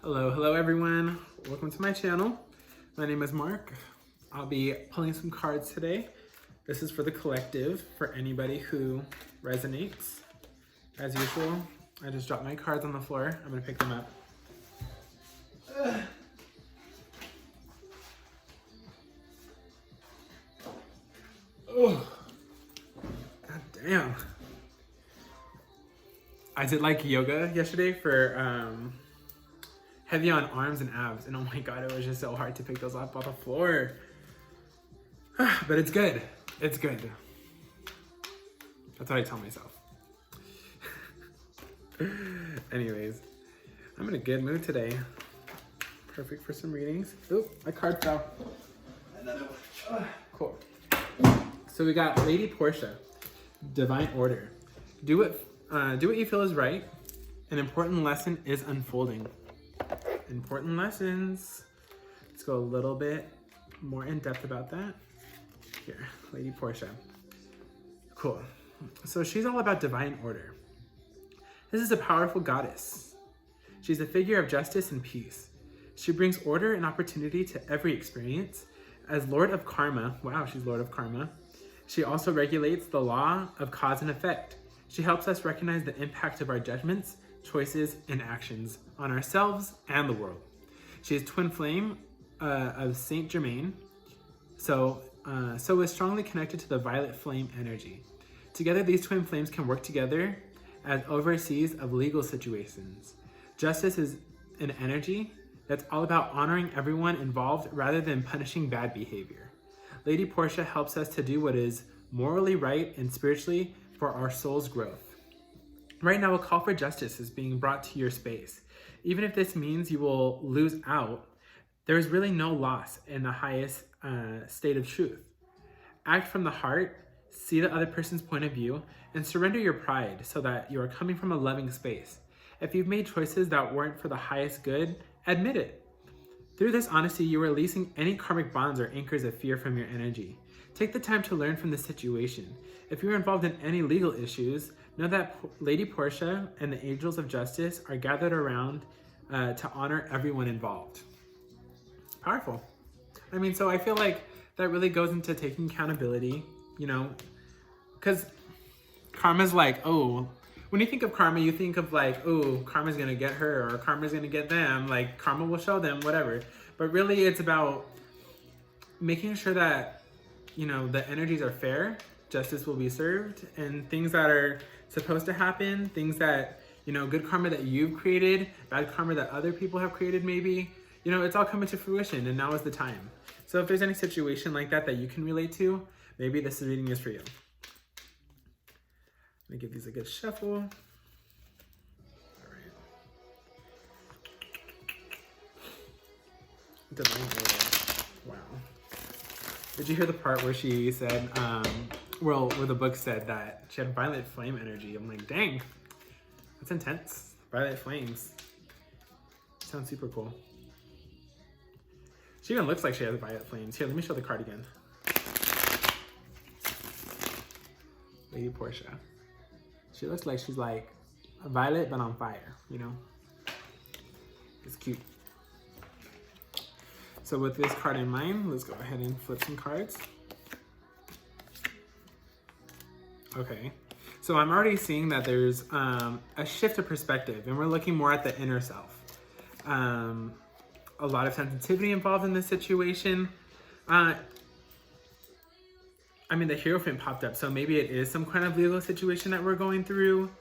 Hello everyone. Welcome to my channel. My name is Mark. I'll be pulling some cards today. This is for the collective, for anybody who resonates. As usual, I just dropped my cards on the floor. I'm gonna pick them up. Oh, god damn. I did like yoga yesterday for heavy on arms and abs, and oh my god, it was just so hard to pick those up off the floor. But it's good. It's good. That's what I tell myself. Anyways, I'm in a good mood today. Perfect for some readings. Oop, my card fell. Another one. Cool. So we got Lady Portia, Divine Order. Do what you feel is right. An important lesson is unfolding. Important lessons. Let's go a little bit more in depth about that. Here, Lady Portia. Cool. So she's all about divine order. This is a powerful goddess. She's a figure of justice and peace. She brings order and opportunity to every experience. As Lord of Karma, wow, she's Lord of Karma. She also regulates the law of cause and effect. She helps us recognize the impact of our judgments, choices, and actions on ourselves and the world. She is twin flame of Saint Germain, so is strongly connected to the violet flame energy. Together, these twin flames can work together as overseers of legal situations. Justice is an energy that's all about honoring everyone involved rather than punishing bad behavior. Lady Portia helps us to do what is morally right and spiritually for our soul's growth. Right now, a call for justice is being brought to your space. Even if this means you will lose out, there is really no loss in the highest state of truth. Act from the heart, see the other person's point of view, and surrender your pride so that you are coming from a loving space. If you've made choices that weren't for the highest good, admit it. Through this honesty, you are releasing any karmic bonds or anchors of fear from your energy. Take the time to learn from the situation. If you're involved in any legal issues, know that Lady Portia and the Angels of Justice are gathered around to honor everyone involved. Powerful. I mean, so I feel like that really goes into taking accountability, you know, because karma's like, oh, when you think of karma, you think of like, oh, karma's gonna get her or karma's gonna get them, like karma will show them, whatever. But really it's about making sure that, you know, the energies are fair, justice will be served, and things that are supposed to happen, things that, you know, good karma that you've created, bad karma that other people have created maybe, you know, it's all coming to fruition, and now is the time. So if there's any situation like that that you can relate to, maybe this reading is for you. Let me give these a good shuffle. All right. Divine Order. Wow. Did you hear the part where she said, where the book said that she had violet flame energy? I'm like, dang, that's intense. Violet flames. Sounds super cool. She even looks like she has violet flames. Here, let me show the card again. Lady Portia. She looks like she's like a violet, but on fire, you know? It's cute. So with this card in mind, let's go ahead and flip some cards. Okay, so I'm already seeing that there's a shift of perspective, and we're looking more at the inner self. A lot of sensitivity involved in this situation. I mean, the Hierophant popped up, so maybe it is some kind of legal situation that we're going through.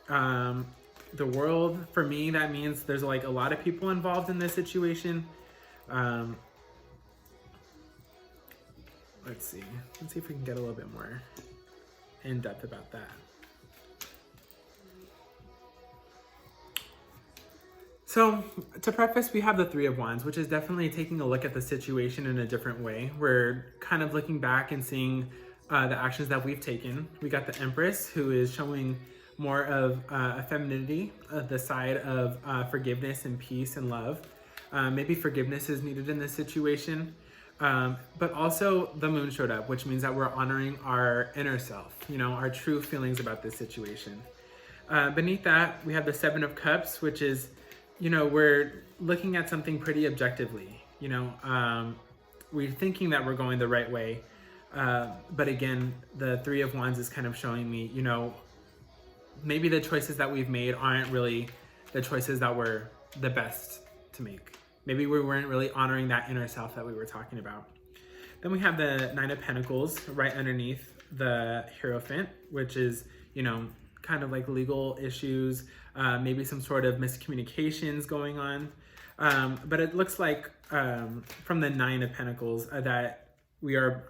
The world, for me, that means there's like a lot of people involved in this situation. Let's see if we can get a little bit more in depth about that. So to preface, we have the Three of Wands, which is definitely taking a look at the situation in a different way. We're kind of looking back and seeing the actions that we've taken. We got the Empress, who is showing more of a femininity, the side of forgiveness and peace and love. Maybe forgiveness is needed in this situation. But also the Moon showed up, which means that we're honoring our inner self, you know, our true feelings about this situation. Beneath that, we have the Seven of Cups, which is we're looking at something pretty objectively. We're thinking that we're going the right way. But again, the Three of Wands is kind of showing me, maybe the choices that we've made aren't really the choices that were the best to make. Maybe we weren't really honoring that inner self that we were talking about. Then we have the Nine of Pentacles right underneath the Hierophant, which is, kind of like legal issues, maybe some sort of miscommunications going on. But it looks like from the Nine of Pentacles that we're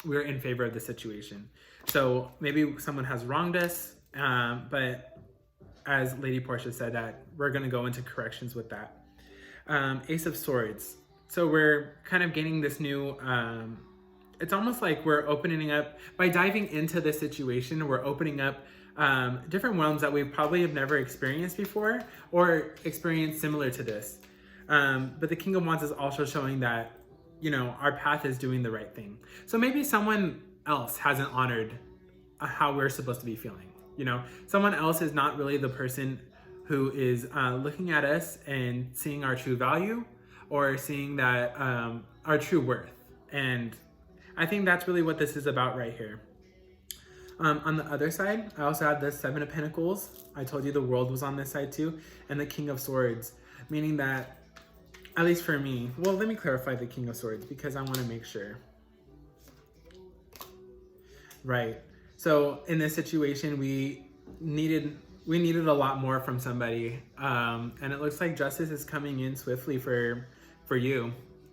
in favor of the situation. So maybe someone has wronged us, but as Lady Portia said, that we're going to go into corrections with that. Ace of Swords. So we're kind of gaining this new, it's almost like we're opening up, by diving into this situation, we're opening up different realms that we probably have never experienced before or experienced similar to this. But the King of Wands is also showing that, our path is doing the right thing. So maybe someone else hasn't honored how we're supposed to be feeling. Someone else is not really the person who is looking at us and seeing our true value or seeing that our true worth. And I think that's really what this is about right here. On the other side, I also have the Seven of Pentacles. I told you the World was on this side too. And the King of Swords, meaning that, at least for me, well, let me clarify the King of Swords because I want to make sure. Right. So in this situation, we needed a lot more from somebody. And it looks like justice is coming in swiftly for you.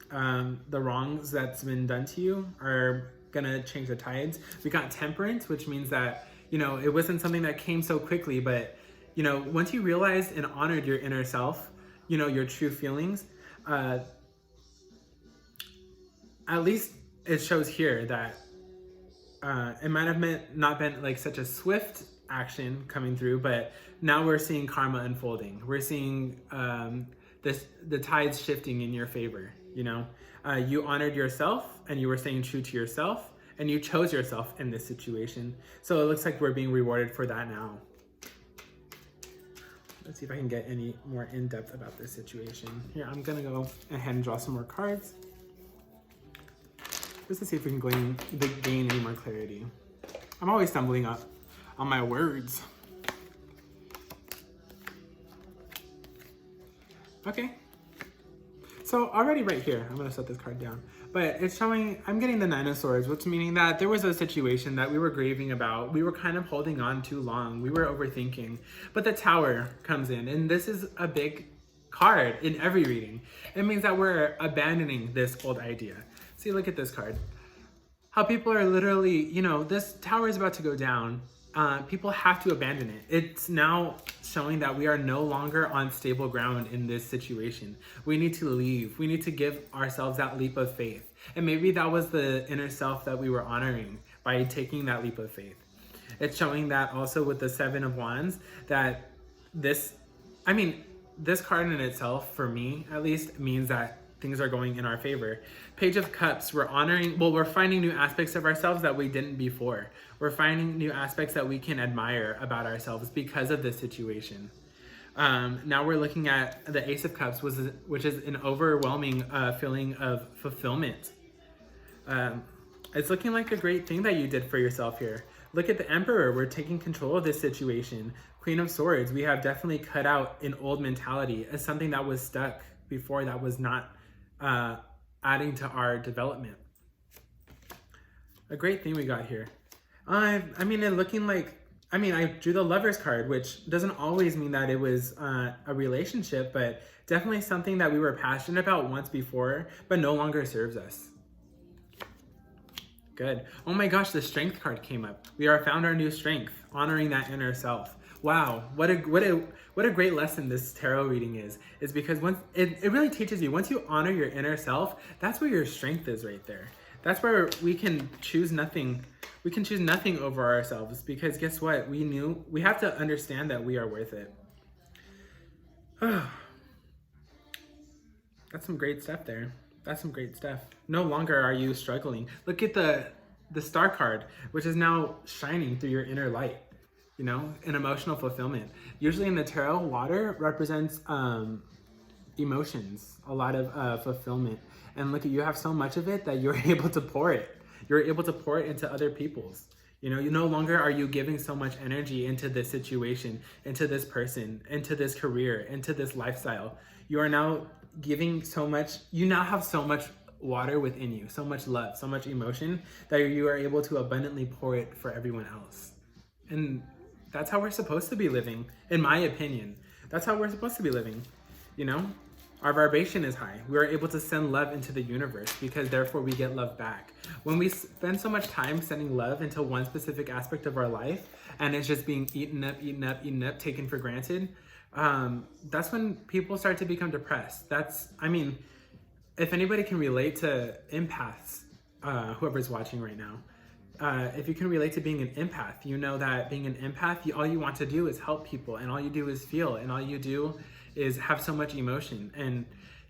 The wrongs that's been done to you are gonna change the tides. We got Temperance, which means that, it wasn't something that came so quickly, but, once you realized and honored your inner self, your true feelings, at least it shows here that it might have not been like such a swift action coming through, but now we're seeing karma unfolding. We're seeing the tides shifting in your favor. You honored yourself and you were staying true to yourself and you chose yourself in this situation. So it looks like we're being rewarded for that now. Let's see if I can get any more in-depth about this situation. Here, I'm gonna go ahead and draw some more cards just to see if we can gain any more clarity. I'm always stumbling up on my words. Okay. So already right here, I'm gonna set this card down, but it's showing, I'm getting the Nine of Swords, which meaning that there was a situation that we were grieving about. We were kind of holding on too long. We were overthinking, but the Tower comes in, and this is a big card in every reading. It means that we're abandoning this old idea. See, look at this card. How people are literally, this tower is about to go down. People have to abandon it. It's now showing that we are no longer on stable ground in this situation. We need to leave. We need to give ourselves that leap of faith. And maybe that was the inner self that we were honoring by taking that leap of faith. It's showing that also with the Seven of Wands that this card in itself, for me at least, means that things are going in our favor. Page of Cups, we're finding new aspects of ourselves that we didn't before. We're finding new aspects that we can admire about ourselves because of this situation. Now we're looking at the Ace of Cups, which is an overwhelming feeling of fulfillment. It's looking like a great thing that you did for yourself here. Look at the Emperor, we're taking control of this situation. Queen of Swords, we have definitely cut out an old mentality as something that was stuck before, that was not adding to our development. A great thing we got here. It looking like, I drew the Lovers card, which doesn't always mean that it was a relationship, but definitely something that we were passionate about once before, but no longer serves us. Good. Oh my gosh, the Strength card came up. We found our new strength, honoring that inner self. Wow, what a great lesson this tarot reading is because once it really teaches you, once you honor your inner self, that's where your strength is right there. That's where we can choose nothing. We can choose nothing over ourselves because guess what? We have to understand that we are worth it. That's some great stuff there. That's some great stuff. No longer are you struggling. Look at the Star card, which is now shining through your inner light. you know, an emotional fulfillment. Usually in the tarot, water represents emotions, a lot of fulfillment. And look, you have so much of it that you're able to pour it. You're able to pour it into other people's. You know, you no longer are you giving so much energy into this situation, into this person, into this career, into this lifestyle. You are now giving so much, you now have so much water within you, so much love, so much emotion that you are able to abundantly pour it for everyone else. And that's how we're supposed to be living, in my opinion. That's how we're supposed to be living, you know? Our vibration is high. We are able to send love into the universe because therefore we get love back. When we spend so much time sending love into one specific aspect of our life and it's just being eaten up, taken for granted, that's when people start to become depressed. If anybody can relate to empaths, whoever's watching right now, if you can relate to being an empath, you know that being an empath, all you want to do is help people, and all you do is feel, and all you do is have so much emotion. And,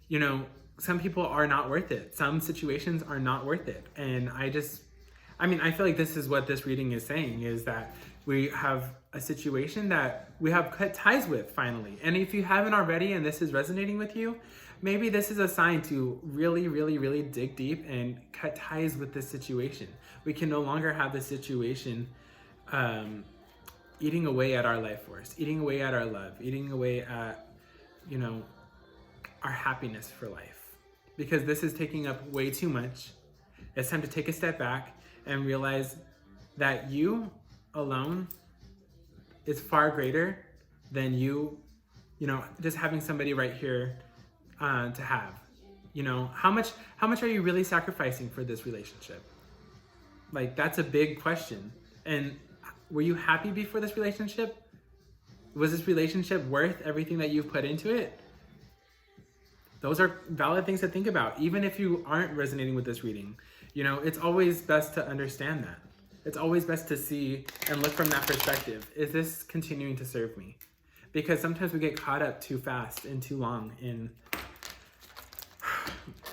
you know, some people are not worth it. Some situations are not worth it. And I feel like this is what this reading is saying, is that we have a situation that we have cut ties with finally. And if you haven't already and this is resonating with you, maybe this is a sign to really, really, really dig deep and cut ties with this situation. We can no longer have this situation eating away at our life force, eating away at our love, eating away at, you know, our happiness for life. Because this is taking up way too much. It's time to take a step back and realize that you alone is far greater than you know, just having somebody right here to have. You know, how much are you really sacrificing for this relationship? Like, that's a big question. And were you happy before this relationship? Was this relationship worth everything that you've put into it? Those are valid things to think about, even if you aren't resonating with this reading. You know, it's always best to understand that. It's always best to see and look from that perspective. Is this continuing to serve me? Because sometimes we get caught up too fast and too long in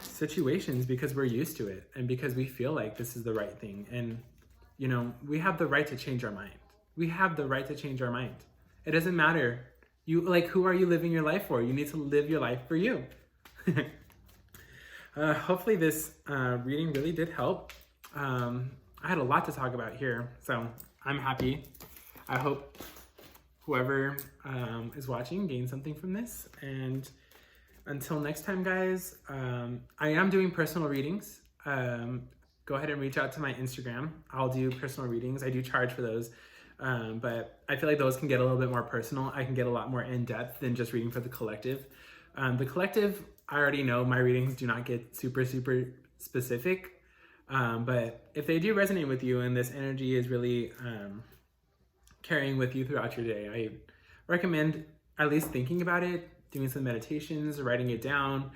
situations because we're used to it and because we feel like this is the right thing. And, you know, we have the right to change our mind. We have the right to change our mind. It doesn't matter. Who are you living your life for? You need to live your life for you. Hopefully this reading really did help. I had a lot to talk about here, so I'm happy. I hope whoever is watching gained something from this. And until next time, guys, I am doing personal readings. Go ahead and reach out to my Instagram. I'll do personal readings. I do charge for those. But I feel like those can get a little bit more personal. I can get a lot more in depth than just reading for the collective. The collective, I already know my readings do not get super, super specific. But if they do resonate with you and this energy is really carrying with you throughout your day, I recommend at least thinking about it, doing some meditations, writing it down,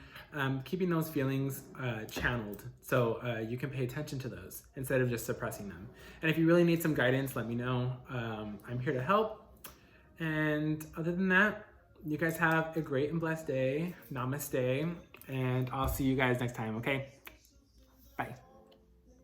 keeping those feelings channeled so you can pay attention to those instead of just suppressing them. And if you really need some guidance, let me know. I'm here to help. And other than that, you guys have a great and blessed day. Namaste. And I'll see you guys next time, okay?